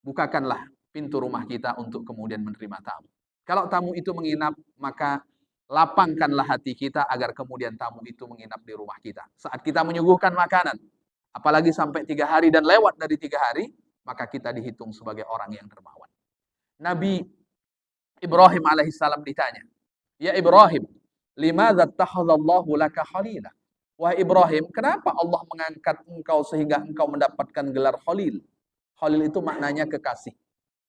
bukakanlah pintu rumah kita untuk kemudian menerima tamu. Kalau tamu itu menginap, maka lapangkanlah hati kita agar kemudian tamu itu menginap di rumah kita. Saat kita menyuguhkan makanan, apalagi sampai 3 hari dan lewat dari 3 hari, maka kita dihitung sebagai orang yang dermawan. Nabi Ibrahim alaihissalam ditanya, ya Ibrahim, limadza takhadallahu laka khalila? Wahai Ibrahim, kenapa Allah mengangkat engkau sehingga engkau mendapatkan gelar Khalil? Khalil itu maknanya kekasih.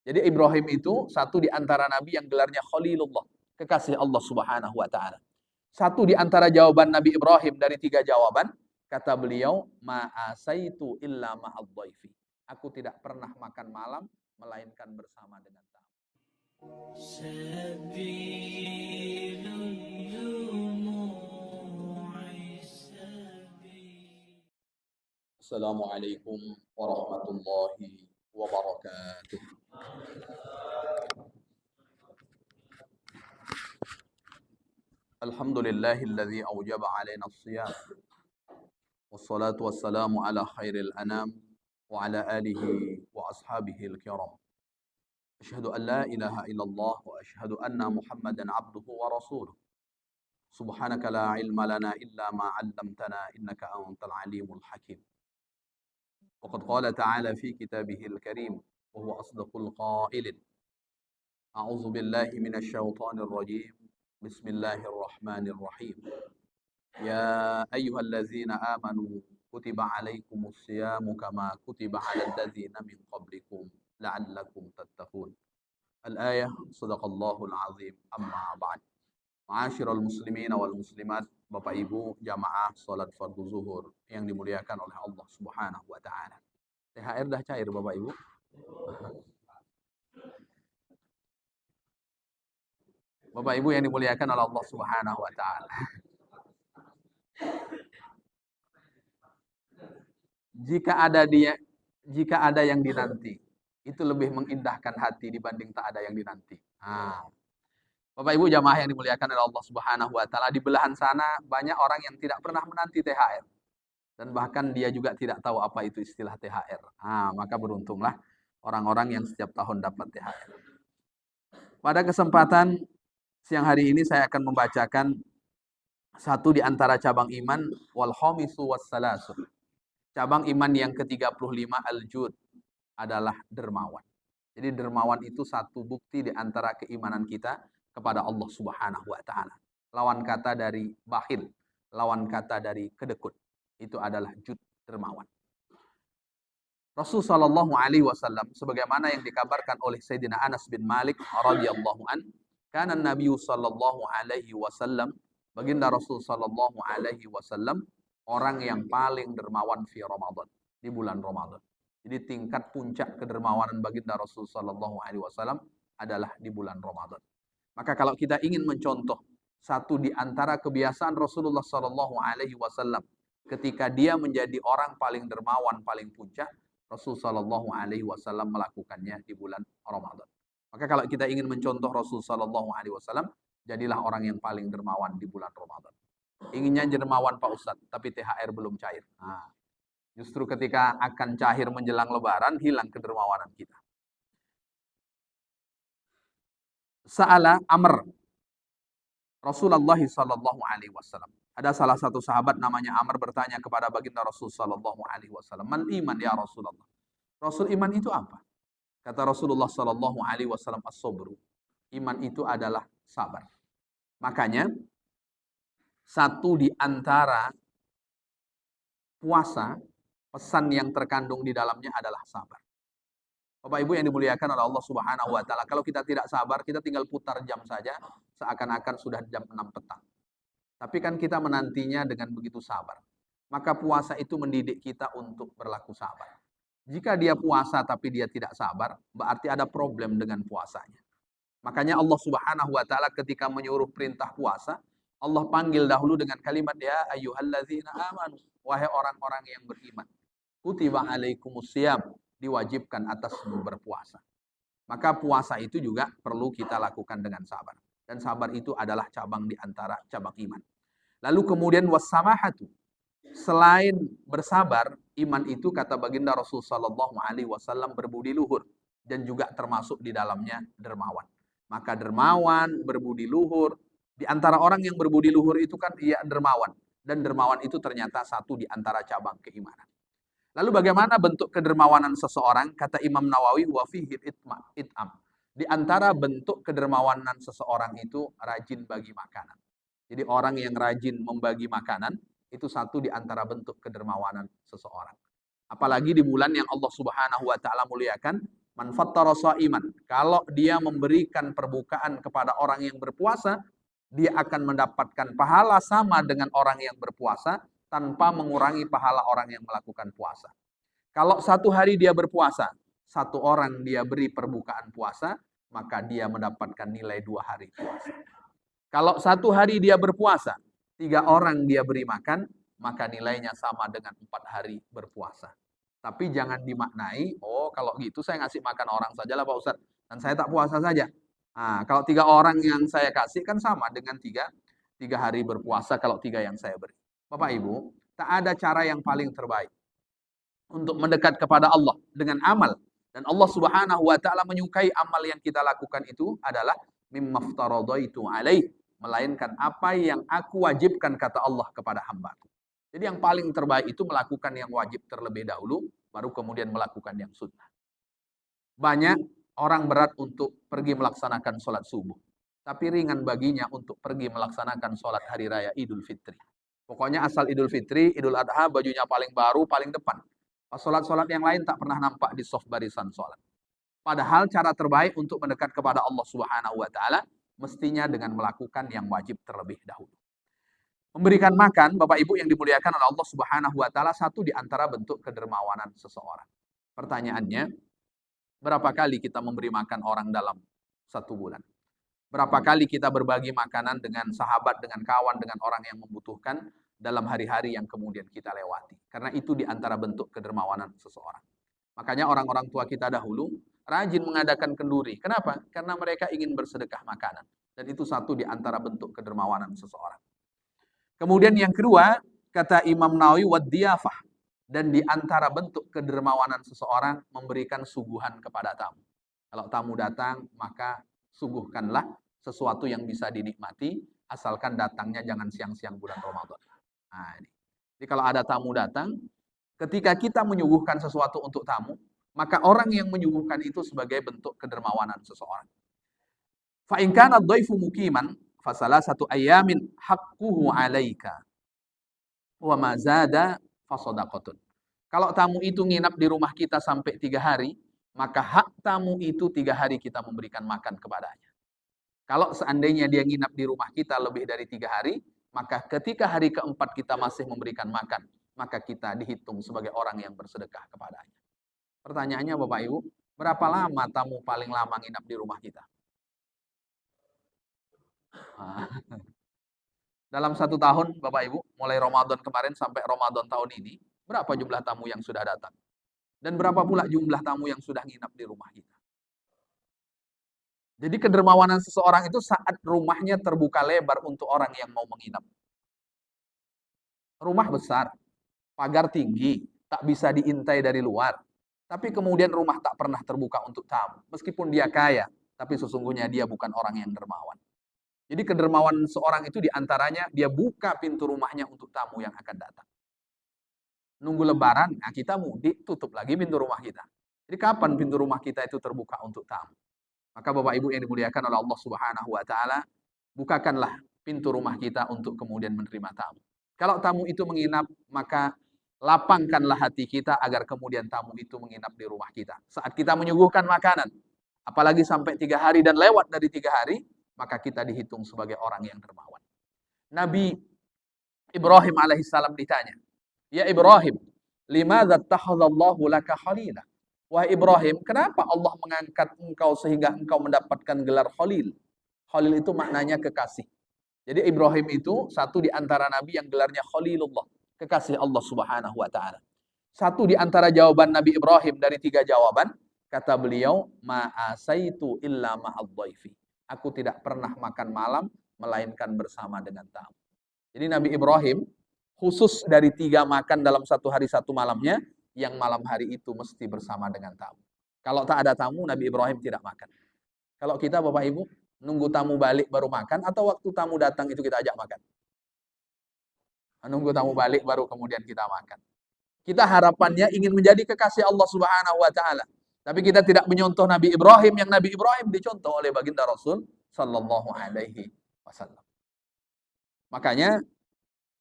Jadi Ibrahim itu satu di antara nabi yang gelarnya Khalilullah, kekasih Allah Subhanahu wa taala. Satu di antara jawaban Nabi Ibrahim dari 3 jawaban, kata beliau, ma'asaitu illa ma'adh-dhaifi. Aku tidak pernah makan malam melainkan bersama dengan tamu. Assalamualaikum warahmatullahi wabarakatuh. Alhamdulillahilladzi aujaba alaina as-siyam. Wassalatu wassalamu ala khairil anam wa ala alihi wa ashabihi al-kiram. Asyhadu an la ilaha illallah wa asyhadu anna Muhammadan abduhu wa rasuluh. Subhanaka la ilma lana illa ma 'allamtana innaka antal alimul hakim. وقد قال تعالى في كتابه الكريم وهو أصدق القائل أعوذ بالله من الشيطان الرجيم بسم الله الرحمن الرحيم يا أيها الذين آمنوا كتب عليكم الصيام كما كتب على الذين من قبلكم لعلكم تتقون الآية صدق الله العظيم أما بعد Ma'asyiral muslimina wal muslimat, Bapak Ibu jamaah salat fardu zuhur yang dimuliakan oleh Allah Subhanahu wa taala. THR dah cair Bapak Ibu? Bapak Ibu yang dimuliakan oleh Allah Subhanahu wa taala. Jika ada yang dinanti, itu lebih mengindahkan hati dibanding tak ada yang dinanti. Bapak Ibu jamaah yang dimuliakan oleh Allah Subhanahu wa taala, di belahan sana banyak orang yang tidak pernah menanti THR. Dan bahkan dia juga tidak tahu apa itu istilah THR. Maka beruntunglah orang-orang yang setiap tahun dapat THR. Pada kesempatan siang hari ini saya akan membacakan satu di antara cabang iman, wal khamisu wassalasun. Cabang iman yang ke-35 al-jud adalah dermawan. Jadi dermawan itu satu bukti di antara keimanan kita kepada Allah Subhanahu wa taala. Lawan kata dari bakhil, lawan kata dari kedekut, itu adalah jud, dermawan. Rasul sallallahu alaihi wasallam sebagaimana yang dikabarkan oleh Sayyidina Anas bin Malik radhiyallahu an, kana Nabi sallallahu alaihi wasallam, baginda Rasul sallallahu alaihi wasallam orang yang paling dermawan fi Ramadan, di bulan Ramadan. Jadi tingkat puncak kedermawanan baginda Rasul sallallahu alaihi wasallam adalah di bulan Ramadan. Maka kalau kita ingin mencontoh satu di antara kebiasaan Rasulullah sallallahu alaihi wasallam ketika dia menjadi orang paling dermawan, paling puncak, Rasul sallallahu alaihi wasallam melakukannya di bulan Ramadan. Maka kalau kita ingin mencontoh Rasul sallallahu alaihi wasallam, jadilah orang yang paling dermawan di bulan Ramadan. Inginnya dermawan Pak Ustadz, tapi THR belum cair. Justru ketika akan cair menjelang Lebaran, hilang kedermawanan kita. Sa'ala Amr Rasulullah sallallahu alaihi wasallam. Ada salah satu sahabat namanya Amr bertanya kepada baginda Rasul sallallahu alaihi wasallam, "Mal iman ya Rasulullah?" Rasul, iman itu apa? Kata Rasulullah sallallahu alaihi wasallam, as-sabru. Iman itu adalah sabar. Makanya satu di antara puasa, pesan yang terkandung di dalamnya adalah sabar. Bapak Ibu yang dimuliakan oleh Allah Subhanahu wa taala, kalau kita tidak sabar, kita tinggal putar jam saja seakan-akan sudah jam 6 petang. Tapi kan kita menantinya dengan begitu sabar. Maka puasa itu mendidik kita untuk berlaku sabar. Jika dia puasa tapi dia tidak sabar, berarti ada problem dengan puasanya. Makanya Allah Subhanahu wa taala ketika menyuruh perintah puasa, Allah panggil dahulu dengan kalimat ya ayyuhallazina amanu, wahai orang-orang yang beriman. Kutiba alaikumusiyam, diwajibkan atasmu berpuasa. Maka puasa itu juga perlu kita lakukan dengan sabar. Dan sabar itu adalah cabang di antara cabang iman. Lalu kemudian wassamahatu. Selain bersabar, iman itu kata baginda Rasul sallallahu alaihi wasallam berbudi luhur. dan juga termasuk di dalamnya dermawan. Maka dermawan, berbudi luhur, di antara orang yang berbudi luhur itu kan ia dermawan. Dan dermawan itu ternyata satu di antara cabang keimanan. Lalu bagaimana bentuk kedermawanan seseorang? Kata Imam Nawawi, wa fihi it'am. Di antara bentuk kedermawanan seseorang itu rajin bagi makanan. Jadi orang yang rajin membagi makanan, itu satu di antara bentuk kedermawanan seseorang. Apalagi di bulan yang Allah Subhanahu wa taala muliakan, man fattara shaiman. Kalau dia memberikan perbukaan kepada orang yang berpuasa, dia akan mendapatkan pahala sama dengan orang yang berpuasa tanpa mengurangi pahala orang yang melakukan puasa. Kalau satu hari dia berpuasa, satu orang dia beri perbukaan puasa, maka dia mendapatkan nilai 2 hari puasa. Kalau satu hari dia berpuasa, 3 orang dia beri makan, maka nilainya sama dengan 4 hari berpuasa. Tapi jangan dimaknai, oh kalau gitu saya ngasih makan orang saja lah Pak Ustadz, dan saya tak puasa saja. Nah, kalau 3 orang yang saya kasih kan sama dengan 3 hari berpuasa kalau 3 yang saya beri. Bapak Ibu, tak ada cara yang paling terbaik untuk mendekat kepada Allah dengan amal. Dan Allah Subhanahu wa taala menyukai amal yang kita lakukan itu adalah mimmaftaradaitu alaih, melainkan apa yang aku wajibkan kata Allah kepada hamba. Jadi yang paling terbaik itu melakukan yang wajib terlebih dahulu, baru kemudian melakukan yang sunnah. Banyak orang berat untuk pergi melaksanakan sholat subuh, tapi ringan baginya untuk pergi melaksanakan sholat hari raya Idul Fitri. Pokoknya asal Idul Fitri, Idul Adha, bajunya paling baru, paling depan. Sholat-sholat yang lain tak pernah nampak di soft barisan sholat. Padahal cara terbaik untuk mendekat kepada Allah Subhanahu wa taala mestinya dengan melakukan yang wajib terlebih dahulu. Memberikan makan, Bapak Ibu yang dimuliakan oleh Allah Subhanahu wa taala, satu di antara bentuk kedermawanan seseorang. Pertanyaannya, berapa kali kita memberi makan orang dalam 1 bulan? Berapa kali kita berbagi makanan dengan sahabat, dengan kawan, dengan orang yang membutuhkan dalam hari-hari yang kemudian kita lewati? Karena itu di antara bentuk kedermawanan seseorang. Makanya orang-orang tua kita dahulu rajin mengadakan kenduri. Kenapa? Karena mereka ingin bersedekah makanan. Dan itu satu di antara bentuk kedermawanan seseorang. Kemudian yang kedua, kata Imam Nawawi, wad-diyafah. Dan di antara bentuk kedermawanan seseorang memberikan suguhan kepada tamu. Kalau tamu datang, maka suguhkanlah sesuatu yang bisa dinikmati, asalkan datangnya jangan siang-siang bulan Ramadan. Nah, ini. Jadi kalau ada tamu datang, ketika kita menyuguhkan sesuatu untuk tamu, maka orang yang menyuguhkan itu sebagai bentuk kedermawanan seseorang. Fa in kana ad-dhaifu muqiman fa salasatu ayamin haqquhu 'alaika wa ma zada fa shadaqatun. Kalau tamu itu nginap di rumah kita sampai 3 hari, maka hak tamu itu 3 hari kita memberikan makan kepadanya. Kalau seandainya dia nginap di rumah kita lebih dari 3 hari, maka ketika hari keempat kita masih memberikan makan, maka kita dihitung sebagai orang yang bersedekah kepadanya. Pertanyaannya Bapak Ibu, berapa lama tamu paling lama nginap di rumah kita? Dalam 1 tahun Bapak Ibu, mulai Ramadan kemarin sampai Ramadan tahun ini, berapa jumlah tamu yang sudah datang? Dan berapa pula jumlah tamu yang sudah nginap di rumah kita? Jadi kedermawanan seseorang itu saat rumahnya terbuka lebar untuk orang yang mau menginap. Rumah besar, pagar tinggi, tak bisa diintai dari luar. Tapi kemudian rumah tak pernah terbuka untuk tamu. Meskipun dia kaya, tapi sesungguhnya dia bukan orang yang dermawan. Jadi kedermawanan seorang itu diantaranya dia buka pintu rumahnya untuk tamu yang akan datang. Nunggu lebaran, nah kita mudik, tutup lagi pintu rumah kita. Jadi kapan pintu rumah kita itu terbuka untuk tamu? Maka Bapak Ibu yang dimuliakan oleh Allah Subhanahu wa taala, bukakanlah pintu rumah kita untuk kemudian menerima tamu. Kalau tamu itu menginap, maka lapangkanlah hati kita agar kemudian tamu itu menginap di rumah kita. Saat kita menyuguhkan makanan, apalagi sampai 3 hari dan lewat dari 3 hari, maka kita dihitung sebagai orang yang dermawan. Nabi Ibrahim alaihissalam ditanya, "Ya Ibrahim, limadza takhadallahu laka khalila?" Wahai Ibrahim, kenapa Allah mengangkat engkau sehingga engkau mendapatkan gelar Khalil? Khalil itu maknanya kekasih. Jadi Ibrahim itu satu di antara nabi yang gelarnya Khalilullah, kekasih Allah Subhanahu wa taala. Satu di antara jawaban Nabi Ibrahim dari 3 jawaban, kata beliau, ma'asaitu illa ma'adh-dhaifi. Aku tidak pernah makan malam melainkan bersama dengan tamu. Jadi Nabi Ibrahim khusus dari 3 makan dalam 1 hari 1 malamnya, yang malam hari itu mesti bersama dengan tamu. Kalau tak ada tamu, Nabi Ibrahim tidak makan. Kalau kita Bapak Ibu, nunggu tamu balik baru makan, atau waktu tamu datang itu kita ajak makan? Nunggu tamu balik baru kemudian kita makan. Kita harapannya ingin menjadi kekasih Allah Subhanahu wa taala. Tapi kita tidak menyontoh Nabi Ibrahim, yang Nabi Ibrahim dicontoh oleh baginda Rasul sallallahu alaihi wasallam. Makanya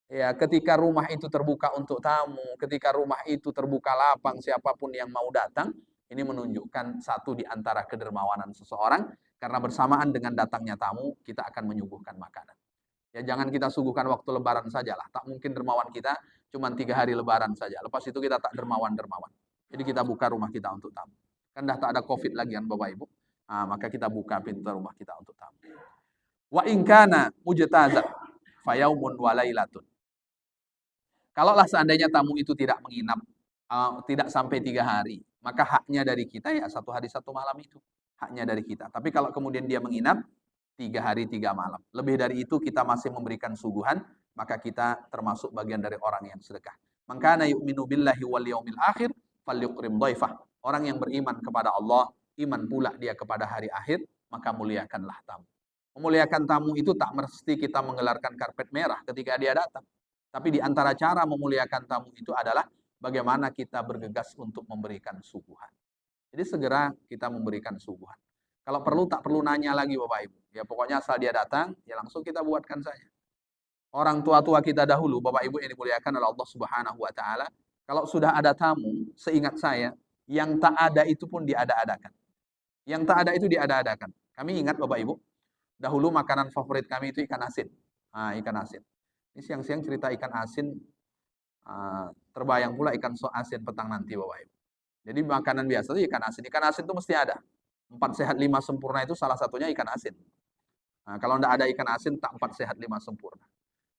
ya, ketika rumah itu terbuka untuk tamu, ketika rumah itu terbuka lapang siapapun yang mau datang, ini menunjukkan satu di antara kedermawanan seseorang, karena bersamaan dengan datangnya tamu, kita akan menyuguhkan makanan. Ya, jangan kita suguhkan waktu lebaran sajalah. Tak mungkin dermawan kita cuma 3 hari lebaran saja. Lepas itu kita tak dermawan-dermawan. Jadi kita buka rumah kita untuk tamu. Kan dah tak ada Covid lagi kan Bapak Ibu. Nah, maka kita buka pintu rumah kita untuk tamu. Wa in kana mujtazan fayaumun wa lailatun. Kalaulah seandainya tamu itu tidak menginap, tidak sampai 3 hari, maka haknya dari kita ya 1 hari 1 malam itu. Haknya dari kita. Tapi kalau kemudian dia menginap, 3 hari 3 malam. Lebih dari itu kita masih memberikan suguhan, maka kita termasuk bagian dari orang yang sedekah. Man kana yu'minu billahi wal yaumil akhir falyukrim dhaifah. Orang yang beriman kepada Allah, iman pula dia kepada hari akhir, maka muliakanlah tamu. Memuliakan tamu itu tak mesti kita menggelarkan karpet merah ketika dia datang. Tapi di antara cara memuliakan tamu itu adalah bagaimana kita bergegas untuk memberikan suguhan. Jadi segera kita memberikan suguhan. Kalau perlu tak perlu nanya lagi Bapak Ibu. Ya pokoknya asal dia datang, ya langsung kita buatkan saja. Orang tua-tua kita dahulu, Bapak Ibu yang dimuliakan oleh Allah Subhanahu wa taala, kalau sudah ada tamu, seingat saya, yang tak ada itu pun diada-adakan. Yang tak ada itu diada-adakan. Kami ingat Bapak Ibu, dahulu makanan favorit kami itu ikan asin. Ikan asin. Ini siang-siang cerita ikan asin, terbayang pula ikan asin petang nanti Bapak Ibu. Jadi makanan biasa itu ikan asin. Ikan asin itu mesti ada. 4 sehat 5 sempurna itu salah satunya ikan asin. Nah, kalau tidak ada ikan asin, tak 4 sehat 5 sempurna.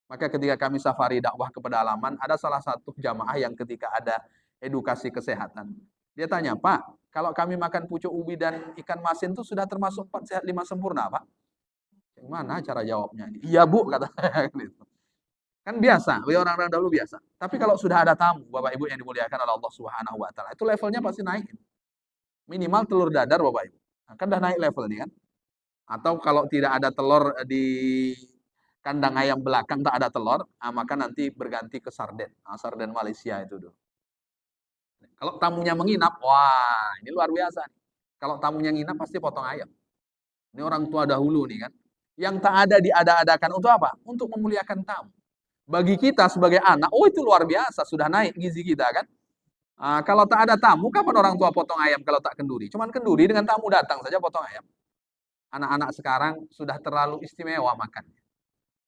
Maka ketika kami safari dakwah ke pedalaman, ada salah satu jamaah yang ketika ada edukasi kesehatan. Dia tanya, Pak, kalau kami makan pucuk ubi dan ikan masin itu sudah termasuk 4 sehat 5 sempurna, Pak? Gimana cara jawabnya? Iya Bu, kata saya. Kan biasa, orang-orang dahulu biasa. Tapi kalau sudah ada tamu, Bapak Ibu yang dimuliakan oleh Allah Subhanahu wa taala, itu levelnya pasti naik. Minimal telur dadar Bapak Ibu. Nah, kan udah naik level nih kan. Atau kalau tidak ada telur di kandang ayam belakang tak ada telur, maka nanti berganti ke sarden. Sarden Malaysia itu dulu. Kalau tamunya menginap, wah ini luar biasa. Kalau tamunya nginap pasti potong ayam. Ini orang tua dahulu nih kan. Yang tak ada diada-adakan untuk apa? Untuk memuliakan tamu. Bagi kita sebagai anak, oh itu luar biasa, sudah naik gizi kita kan. Kalau tak ada tamu, kapan orang tua potong ayam kalau tak kenduri? Cuman kenduri dengan tamu datang saja potong ayam. Anak-anak sekarang sudah terlalu istimewa makannya.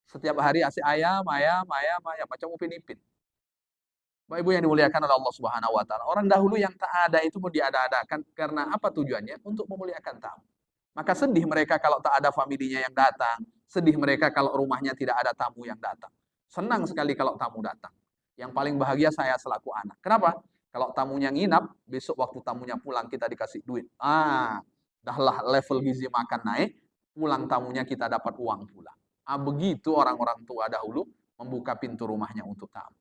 Setiap hari asik ayam, macam Upin Ipin. Bapak Ibu yang dimuliakan oleh Allah Subhanahu wa taala. Orang dahulu yang tak ada itu pun diada-adakan karena apa tujuannya? Untuk memuliakan tamu. Maka sedih mereka kalau tak ada familinya yang datang, sedih mereka kalau rumahnya tidak ada tamu yang datang. Senang sekali kalau tamu datang. Yang paling bahagia saya selaku anak. Kenapa? Kalau tamunya nginap, besok waktu tamunya pulang kita dikasih duit. Dahlah level gizi makan naik, pulang tamunya kita dapat uang pula. Begitu orang-orang tua dahulu membuka pintu rumahnya untuk tamu.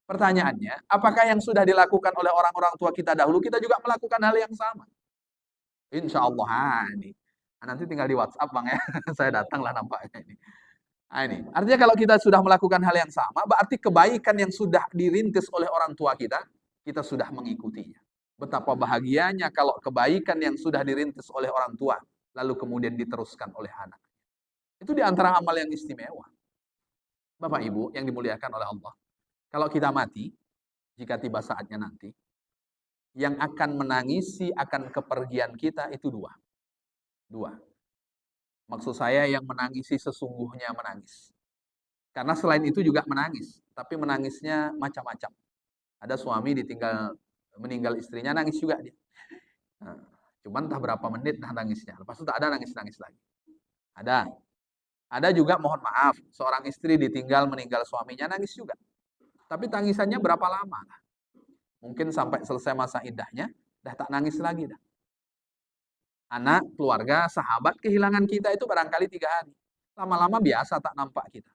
Pertanyaannya, apakah yang sudah dilakukan oleh orang-orang tua kita dahulu, kita juga melakukan hal yang sama? Insya Allah, ini. Nanti tinggal di WhatsApp Bang ya, saya datanglah nampaknya ini. Ini. Artinya kalau kita sudah melakukan hal yang sama, berarti kebaikan yang sudah dirintis oleh orang tua kita sudah mengikutinya. Betapa bahagianya kalau kebaikan yang sudah dirintis oleh orang tua, lalu kemudian diteruskan oleh anak. Itu di antara amal yang istimewa. Bapak Ibu yang dimuliakan oleh Allah. Kalau kita mati, jika tiba saatnya nanti, yang akan menangisi akan kepergian kita itu dua. Maksud saya yang menangisi sesungguhnya menangis. Karena selain itu juga menangis, tapi menangisnya macam-macam. Ada suami meninggal istrinya, nangis juga dia. Cuman entah berapa menit dah nangisnya. Lepas itu tak ada nangis-nangis lagi. Ada juga mohon maaf, seorang istri meninggal suaminya nangis juga. Tapi tangisannya berapa lama? Mungkin sampai selesai masa iddahnya, dah tak nangis lagi dah. Anak, keluarga, sahabat, kehilangan kita itu barangkali 3 hari. Lama-lama biasa tak nampak kita.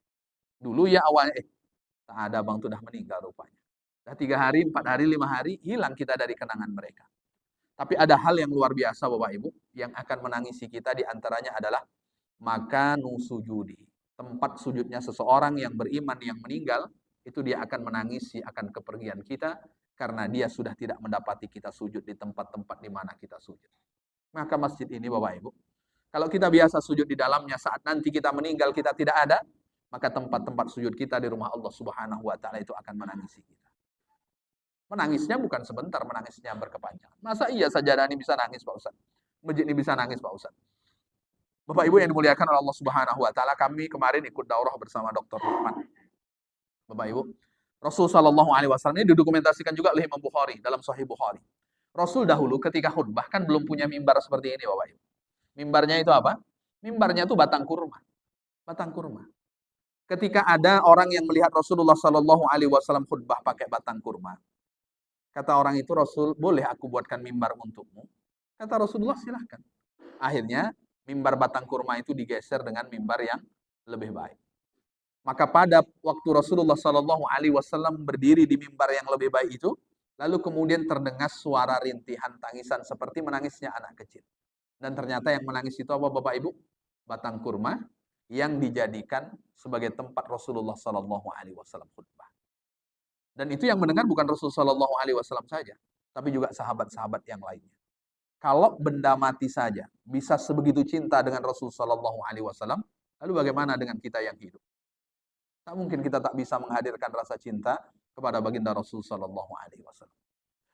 Dulu ya awalnya, tak ada bang tuh dah meninggal rupanya. Dah 3 hari, 4 hari, 5 hari, hilang kita dari kenangan mereka. Tapi ada hal yang luar biasa Bapak Ibu, yang akan menangisi kita di antaranya adalah makanu sujudi. Tempat sujudnya seseorang yang beriman yang meninggal, itu dia akan menangisi akan kepergian kita, karena dia sudah tidak mendapati kita sujud di tempat-tempat di mana kita sujud. Maka masjid ini Bapak Ibu, kalau kita biasa sujud di dalamnya, saat nanti kita meninggal kita tidak ada, maka tempat-tempat sujud kita di rumah Allah Subhanahu wa taala itu akan menangisi kita. Menangisnya bukan sebentar, menangisnya berkepanjangan. Masa iya sajadah ini bisa nangis Pak Ustaz? Masjid ini bisa nangis Pak Ustaz? Bapak Ibu yang dimuliakan oleh Allah Subhanahu wa taala, kami kemarin ikut daurah bersama Dr. Lukman. Bapak Ibu, Rasul sallallahu alaihi wasallam ini didokumentasikan juga oleh Imam Bukhari dalam Sahih Bukhari. Rasul dahulu ketika khutbah kan belum punya mimbar seperti ini Bapak Ibu. Mimbarnya itu apa? Mimbarnya itu batang kurma. Batang kurma. Ketika ada orang yang melihat Rasulullah sallallahu alaihi wasallam khutbah pakai batang kurma, kata orang itu, Rasul, boleh aku buatkan mimbar untukmu? Kata Rasulullah, silahkan. Akhirnya, mimbar batang kurma itu digeser dengan mimbar yang lebih baik. Maka pada waktu Rasulullah Shallallahu Alaihi Wasallam berdiri di mimbar yang lebih baik itu, lalu kemudian terdengar suara rintihan tangisan seperti menangisnya anak kecil. Dan ternyata yang menangis itu apa Bapak Ibu? Batang kurma yang dijadikan sebagai tempat Rasulullah Shallallahu Alaihi Wasallam khutbah. Dan itu yang mendengar bukan Rasulullah Shallallahu Alaihi Wasallam saja, tapi juga sahabat-sahabat yang lainnya. Kalau benda mati saja bisa sebegitu cinta dengan Rasulullah Shallallahu Alaihi Wasallam, lalu bagaimana dengan kita yang hidup? Tak mungkin kita tak bisa menghadirkan rasa cinta kepada baginda Rasul Shallallahu Alaihi Wasallam.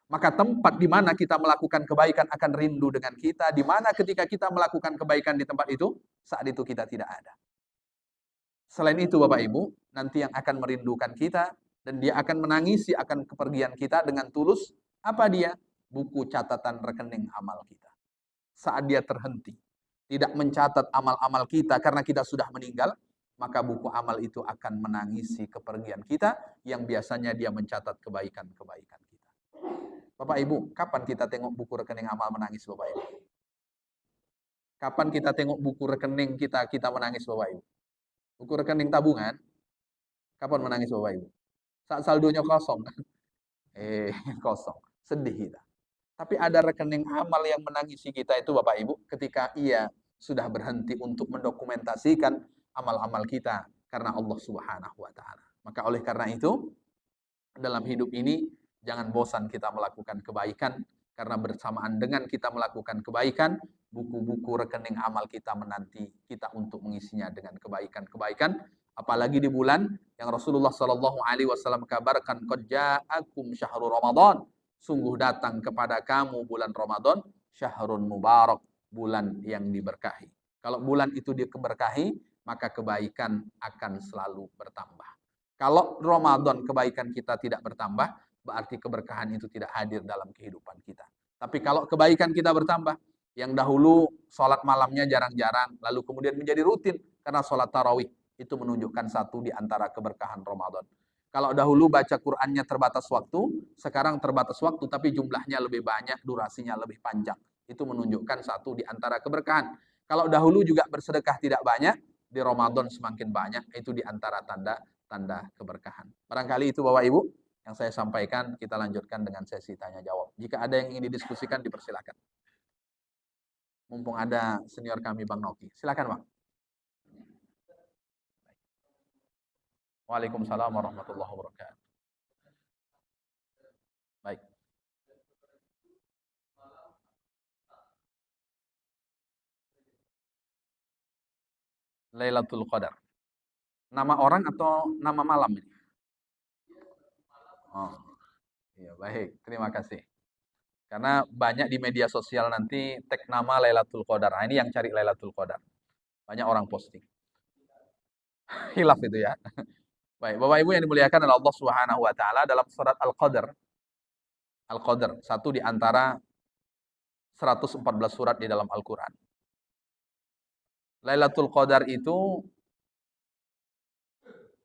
Maka tempat di mana kita melakukan kebaikan akan rindu dengan kita. Di mana ketika kita melakukan kebaikan di tempat itu, saat itu kita tidak ada. Selain itu Bapak Ibu, nanti yang akan merindukan kita dan dia akan menangisi akan kepergian kita dengan tulus, apa dia? Buku catatan rekening amal kita. Saat dia terhenti, tidak mencatat amal-amal kita karena kita sudah meninggal, maka buku amal itu akan menangisi kepergian kita yang biasanya dia mencatat kebaikan-kebaikan kita. Bapak Ibu, kapan kita tengok buku rekening amal menangis Bapak Ibu? Kapan kita tengok buku rekening kita menangis Bapak Ibu? Buku rekening tabungan, kapan menangis Bapak Ibu? Saat saldonya kosong. Kosong. Sedih kita. Tapi ada rekening amal yang menangisi kita itu Bapak Ibu ketika ia sudah berhenti untuk mendokumentasikan amal-amal kita karena Allah Subhanahu wa taala. Maka oleh karena itu dalam hidup ini jangan bosan kita melakukan kebaikan, karena bersamaan dengan kita melakukan kebaikan, buku-buku rekening amal kita menanti kita untuk mengisinya dengan kebaikan-kebaikan. Apalagi di bulan yang Rasulullah Shallallahu Alaihi Wasallam kabarkan, qad ja'akum syahrul Ramadan, sungguh datang kepada kamu bulan Ramadan, syahrun mubarak, bulan yang diberkahi. Kalau bulan itu diberkahi, maka kebaikan akan selalu bertambah. Kalau Ramadan kebaikan kita tidak bertambah, berarti keberkahan itu tidak hadir dalam kehidupan kita. Tapi kalau kebaikan kita bertambah, yang dahulu sholat malamnya jarang-jarang, lalu kemudian menjadi rutin karena sholat tarawih, itu menunjukkan satu di antara keberkahan Ramadan. Kalau dahulu baca Qur'annya terbatas waktu, sekarang terbatas waktu tapi jumlahnya lebih banyak, durasinya lebih panjang. Itu menunjukkan satu di antara keberkahan. Kalau dahulu juga bersedekah tidak banyak, di Ramadan semakin banyak, itu di antara tanda keberkahan. Barangkali itu Bapak Ibu yang saya sampaikan, kita lanjutkan dengan sesi tanya jawab. Jika ada yang ingin didiskusikan, dipersilakan. Mumpung ada senior kami Bang Noki. Silakan Bang. Waalaikumsalam warahmatullahi wabarakatuh. Baik. Lailatul Qadar. Nama orang atau nama malam ini? Oh, iya baik. Terima kasih. Karena banyak di media sosial nanti tag nama Lailatul Qadar. Nah, ini yang cari Lailatul Qadar. Banyak orang posting. Hilaf itu ya. Baik, Bapak Ibu yang dimuliakan oleh Allah Subhanahu wa taala, dalam surat Al-Qadar. Al-Qadar, satu di antara 114 surat di dalam Al-Qur'an. Lailatul Qadar itu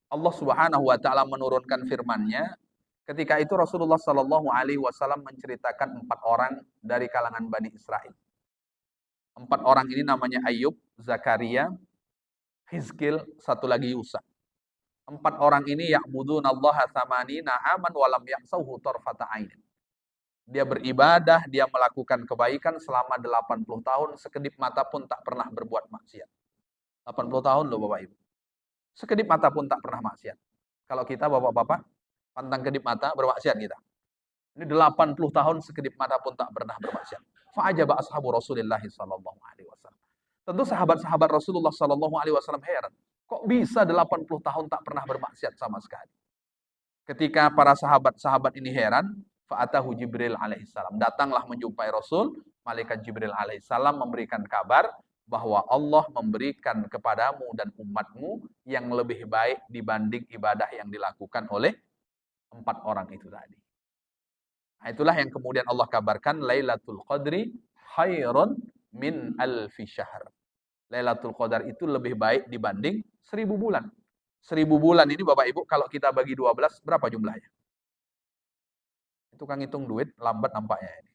Allah Subhanahu wa taala menurunkan firman-Nya. Ketika itu Rasulullah Shallallahu alaihi wasallam menceritakan 4 orang dari kalangan Bani Israel. 4 orang ini namanya Ayub, Zakaria, Hizkil, satu lagi Yusa. 4 orang ini ya'budunallaha tsamanina aman wa lam ya'sauhu tarfata ainin. Dia beribadah, dia melakukan kebaikan selama 80 tahun, sekedip mata pun tak pernah berbuat maksiat. 80 tahun loh Bapak Ibu. Sekedip mata pun tak pernah maksiat. Kalau kita Bapak-bapak, pantang kedip mata, bermaksiat kita. Ini 80 tahun sekedip mata pun tak pernah bermaksiat. Fa'ajaba ashabu Rasulillah sallallahu alaihi wasallam. Tentu sahabat-sahabat Rasulullah sallallahu alaihi wasallam heran. Kok bisa 80 tahun tak pernah bermaksiat sama sekali? Ketika para sahabat-sahabat ini heran, fa'atahu Jibril alaihissalam. Datanglah menjumpai Rasul, malaikat Jibril alaihissalam memberikan kabar bahwa Allah memberikan kepadamu dan umatmu yang lebih baik dibanding ibadah yang dilakukan oleh 4 orang itu tadi. Nah, itulah yang kemudian Allah kabarkan, Lailatul Qadri khairun min alfi syahr. Lailatul Qadar itu lebih baik dibanding 1000 bulan. 1000 bulan ini Bapak Ibu kalau kita bagi 12 berapa jumlahnya? Itu kan ngitung duit lambat nampaknya ini.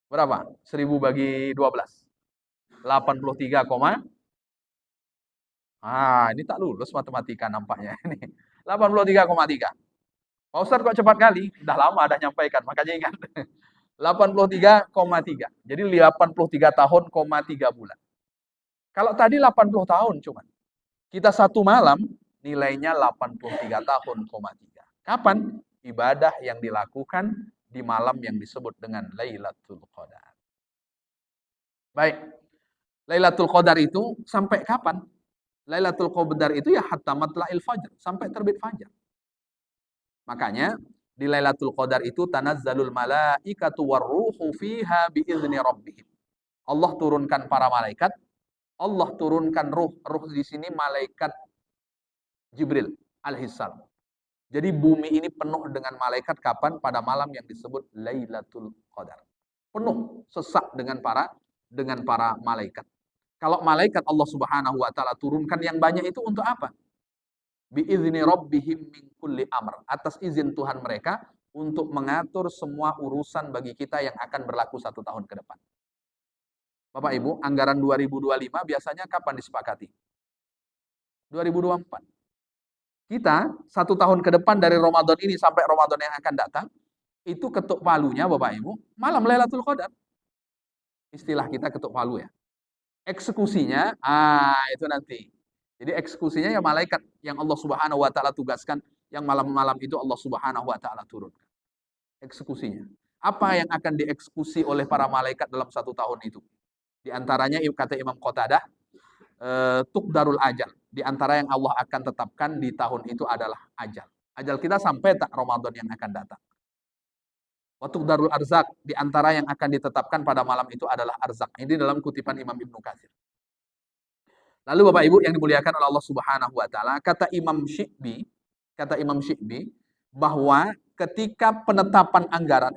Berapa? 1000 bagi 12. 83, ini tak lulus matematika nampaknya ini. 83,3. Pak Ustadz kok cepat kali? Udah lama ada nyampaikan, makanya ingat. 83,3. Jadi 83 tahun, 3 bulan. Kalau tadi 80 tahun cuma. Kita satu malam nilainya 83 tahun, 3. Kapan? Ibadah yang dilakukan di malam yang disebut dengan Lailatul Qadar. Baik. Lailatul Qadar itu sampai kapan? Lailatul Qadar itu ya hatta matla'il fajr, sampai terbit fajar. Makanya di Lailatul Qadar itu tanazzalul malaikatu warruhu fiha biizni rabbihim. Allah turunkan para malaikat, Allah turunkan ruh. Ruh di sini malaikat Jibril alaihissalam. Jadi bumi ini penuh dengan malaikat kapan? Pada malam yang disebut Lailatul Qadar. Penuh, sesak dengan para malaikat. Kalau malaikat Allah Subhanahu wa taala turunkan yang banyak itu untuk apa? Biizni rabbihim min kulli amr. Atas izin Tuhan mereka untuk mengatur semua urusan bagi kita yang akan berlaku 1 tahun ke depan. Bapak Ibu, anggaran 2025 biasanya kapan disepakati? 2024. Kita 1 tahun ke depan dari Ramadan ini sampai Ramadan yang akan datang, itu ketuk palunya Bapak Ibu, malam Lailatul Qadar. Istilah kita ketuk palu ya. Eksekusinya, itu nanti. Jadi eksekusinya ya malaikat yang Allah Subhanahu wa taala tugaskan, yang malam-malam itu Allah Subhanahu wa taala turunkan. Eksekusinya. Apa yang akan dieksekusi oleh para malaikat dalam 1 tahun itu? Di antaranya kata Imam Qatadah, tuqdarul ajal. Di antara yang Allah akan tetapkan di tahun itu adalah ajal. Ajal kita sampai tak Ramadan yang akan datang. Wa tuqdarul arzak. Di antara yang akan ditetapkan pada malam itu adalah arzak. Ini dalam kutipan Imam Ibnu Katsir. Lalu Bapak Ibu yang dimuliakan oleh Allah Subhanahu wa taala, kata Imam Syi'bi bahwa ketika penetapan anggaran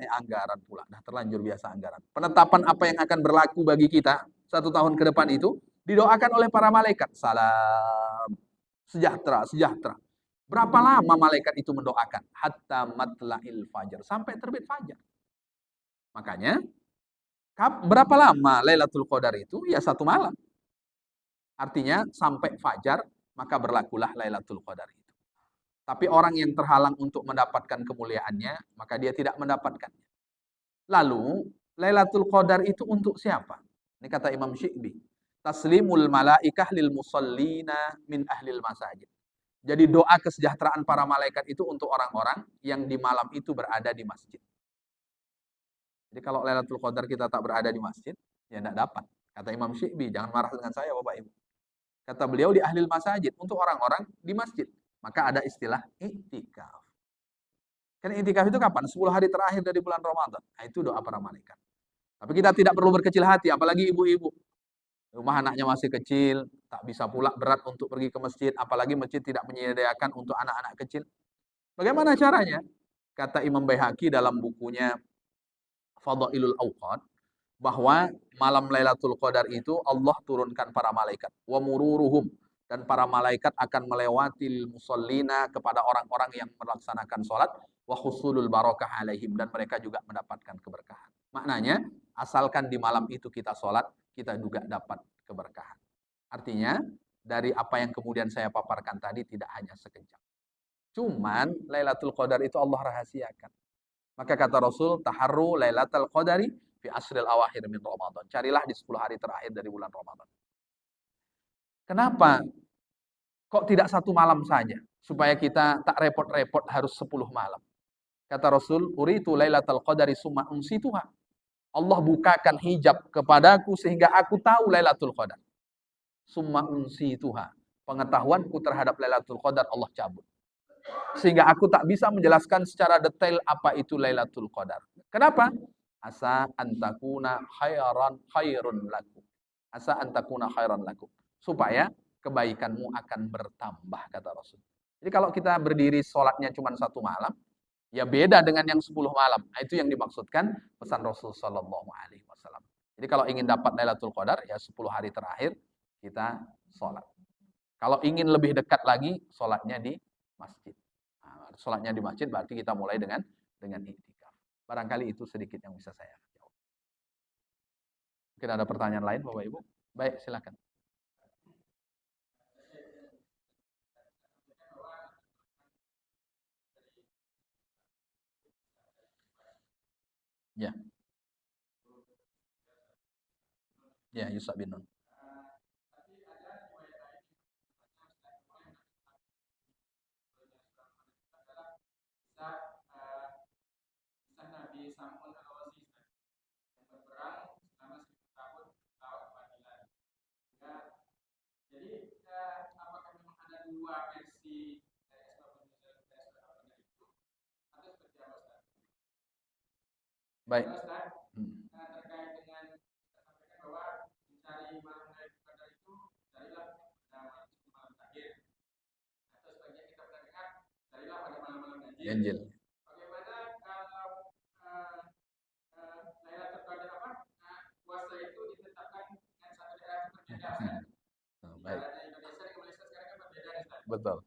pula, dah terlanjur biasa anggaran. Penetapan apa yang akan berlaku bagi kita 1 tahun ke depan itu didoakan oleh para malaikat. Salam, sejahtera, sejahtera. Berapa lama malaikat itu mendoakan? Hatta matla'il fajar, sampai terbit fajar. Makanya berapa lama Lailatul Qadar itu? Ya 1 malam. Artinya sampai fajar maka berlakulah Lailatul Qadar itu. Tapi orang yang terhalang untuk mendapatkan kemuliaannya, maka dia tidak mendapatkannya. Lalu Lailatul Qadar itu untuk siapa? Ini kata Imam Syi'bi. Taslimul malaikah lil musallina min ahlil masajid. Jadi doa kesejahteraan para malaikat itu untuk orang-orang yang di malam itu berada di masjid. Jadi kalau Lailatul Qadar kita tak berada di masjid, ya tidak dapat. Kata Imam Syi'bi, jangan marah dengan saya Bapak Ibu. Kata beliau di ahlil masajid, untuk orang-orang di masjid. Maka ada istilah i'tikaf. Kan i'tikaf itu kapan? 10 hari terakhir dari bulan Ramadan. Nah, itu doa para malaikat. Tapi kita tidak perlu berkecil hati, apalagi ibu-ibu. Rumah anaknya masih kecil, tak bisa pula berat untuk pergi ke masjid, apalagi masjid tidak menyediakan untuk anak-anak kecil. Bagaimana caranya? Kata Imam Baihaqi dalam bukunya Fadailul Awqat, bahwa malam Lailatul Qadar itu Allah turunkan para malaikat. Wa mururuhum. Dan para malaikat akan melewati musallina kepada orang-orang yang melaksanakan sholat. Wa khusulul barakah alaihim. Dan mereka juga mendapatkan keberkahan. Maknanya, asalkan di malam itu kita sholat, kita juga dapat keberkahan. Artinya, dari apa yang kemudian saya paparkan tadi tidak hanya sekejap. Cuman Lailatul Qadar itu Allah rahasiakan. Maka kata Rasul, taharru lailatul qadari fi asril awakhir min Ramadan. Carilah di 10 hari terakhir dari bulan Ramadan. Kenapa? Kok tidak satu malam saja? Supaya kita tak repot-repot harus 10 malam. Kata Rasul, uritu lailatul qadari summa unsituha. Allah bukakan hijab kepadaku sehingga aku tahu Lailatul Qadar. Summa unsituha. Pengetahuanku terhadap Lailatul Qadar Allah cabut. Sehingga aku tak bisa menjelaskan secara detail apa itu Lailatul Qadar. Kenapa? Asa antakuna khairun lakum. Asa antakuna khairan lakum. Supaya kebaikanmu akan bertambah, kata Rasul. Jadi kalau kita berdiri sholatnya cuma 1 malam, ya beda dengan yang 10 malam. Itu yang dimaksudkan pesan Rasul Sallallahu Alaihi Wasallam. Jadi kalau ingin dapat Lailatul Qadar, ya 10 hari terakhir kita sholat. Kalau ingin lebih dekat lagi, sholatnya di masjid. Nah, sholatnya di masjid berarti kita mulai dengan iktikaf. Barangkali itu sedikit yang bisa saya jawab. Mungkin ada pertanyaan lain, Bapak Ibu? Baik, silakan. Ya. Ya, Yusuf bin Nun. Baik. Ganjil. Baik. Betul.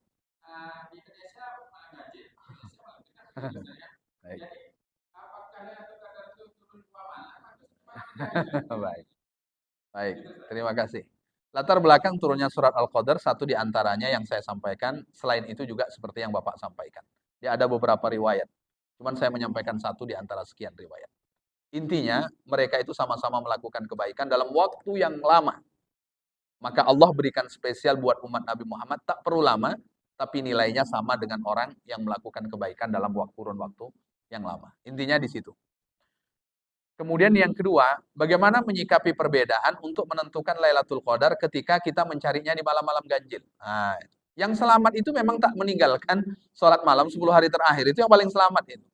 Baik. Baik. Baik, terima kasih. Latar belakang turunnya surat Al-Qadar, satu di antaranya yang saya sampaikan, selain itu juga seperti yang Bapak sampaikan. Ya ada beberapa riwayat, cuman saya menyampaikan satu di antara sekian riwayat. Intinya, mereka itu sama-sama melakukan kebaikan dalam waktu yang lama. Maka Allah berikan spesial buat umat Nabi Muhammad, tak perlu lama, tapi nilainya sama dengan orang yang melakukan kebaikan dalam kurun waktu yang lama. Intinya di situ. Kemudian yang kedua, bagaimana menyikapi perbedaan untuk menentukan Lailatul Qadar ketika kita mencarinya di malam-malam ganjil. Nah, yang selamat itu memang tak meninggalkan sholat malam 10 hari terakhir. Itu yang paling selamat itu.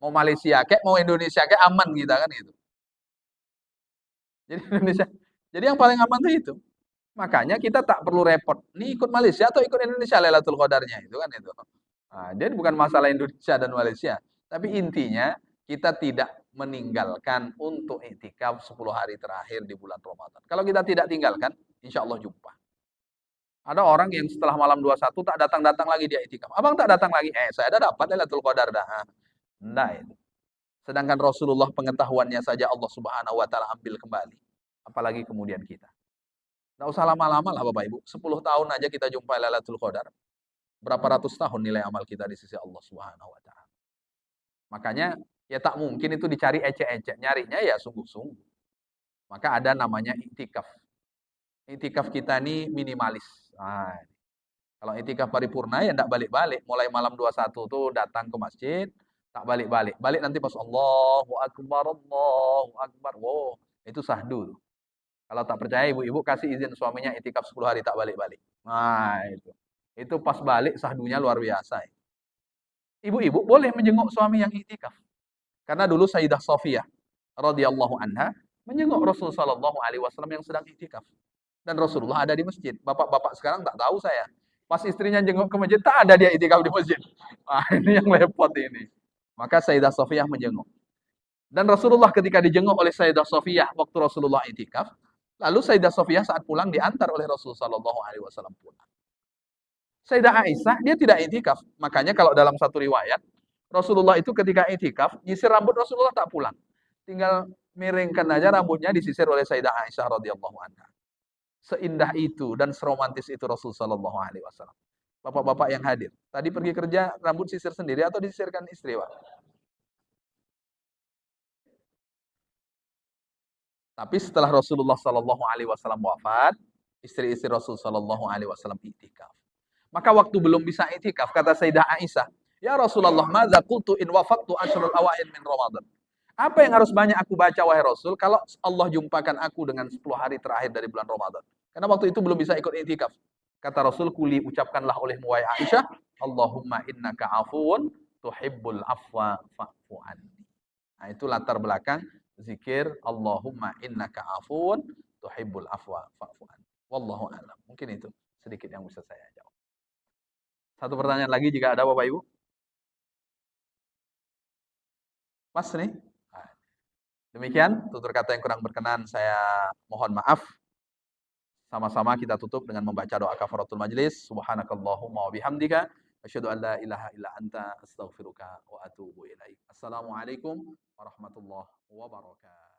Mau Malaysia kayak mau Indonesia kayak aman kita kan itu. Jadi Indonesia. Jadi yang paling aman itu. Makanya kita tak perlu repot. Nih ikut Malaysia atau ikut Indonesia Lailatul Qadarnya itu kan itu. Nah, jadi bukan masalah Indonesia dan Malaysia, tapi intinya kita tidak meninggalkan untuk iktikaf 10 hari terakhir di bulan Ramadan. Kalau kita tidak tinggalkan, insya Allah jumpa. Ada orang yang setelah malam 21 tak datang-datang lagi dia iktikaf. Abang tak datang lagi. Saya ada dapat Lailatul Qadar dah. Enggak itu. Sedangkan Rasulullah pengetahuannya saja Allah Subhanahu wa taala ambil kembali. Apalagi kemudian kita. Enggak usah lama-lama lah Bapak Ibu. 10 tahun aja kita jumpa Lailatul Qadar. Berapa ratus tahun nilai amal kita di sisi Allah Subhanahu wa taala. Makanya ya tak mungkin itu dicari ecek-ecek, nyarinya ya sungguh-sungguh. Maka ada namanya iktikaf. Iktikaf kita ini minimalis. Nah, kalau iktikaf paripurna ya enggak balik-balik. Mulai malam 21 tuh datang ke masjid, tak balik-balik. Balik nanti pas Allahu Akbar, Allahu Akbar. Wow, itu sahdu. Kalau tak percaya ibu-ibu kasih izin suaminya iktikaf 10 hari tak balik-balik. Nah, itu. Itu pas balik sahdunya luar biasa. Ibu-ibu boleh menjenguk suami yang iktikaf. Karena dulu Sayyidah Safiyah radhiyallahu anha menjenguk Rasulullah sallallahu alaihi wasallam yang sedang iktikaf. Dan Rasulullah ada di masjid. Bapak-bapak sekarang tak tahu saya. Pas istrinya jenguk ke masjid, tak ada dia iktikaf di masjid. Nah, ini yang repot ini. Maka Sayyidah Safiyah menjenguk. Dan Rasulullah ketika dijenguk oleh Sayyidah Safiyah waktu Rasulullah iktikaf, lalu Sayyidah Safiyah saat pulang diantar oleh Rasulullah sallallahu alaihi wasallam pulang. Sayyidah Aisyah dia tidak iktikaf. Makanya kalau dalam satu riwayat, Rasulullah itu ketika iktikaf, nyisir rambut Rasulullah tak pulang. Tinggal miringkan aja rambutnya disisir oleh Sayyidah Aisyah radhiyallahu anha. Seindah itu dan seromantis itu Rasulullah sallallahu alaihi wasallam. Bapak-bapak yang hadir, tadi pergi kerja rambut sisir sendiri atau disisirkan istri, Pak? Tapi setelah Rasulullah Shallallahu Alaihi Wasallam wafat, istri-istri Rasul Shallallahu Alaihi Wasallam itikaf. Maka waktu belum bisa itikaf, kata Sayyidah Aisyah, ya Rasulullah, madza qultu in wafaqtu ashrul awain min Ramadan. Apa yang harus banyak aku baca wahai Rasul kalau Allah jumpakan aku dengan 10 hari terakhir dari bulan Ramadan? Karena waktu itu belum bisa ikut itikaf. Kata Rasul, kuli ucapkanlah olehmu wahai Aisyah, Allahumma innaka afuun tuhibbul afwa fa'fu anni. Nah, itu latar belakang zikir Allahumma innaka afuun tuhibbul afwa fa'fu anni. Wallahu a'lam. Mungkin itu sedikit yang bisa saya jawab. Satu pertanyaan lagi jika ada Bapak Ibu. Mas nih. Nah, demikian tutur kata yang kurang berkenan saya mohon maaf. Sama-sama kita tutup dengan membaca doa kafaratul majlis. Subhanakallahumma wa bihamdika asyhadu an la ilaha illa anta astaghfiruka wa atubu ilaik. Assalamualaikum warahmatullahi wabarakatuh.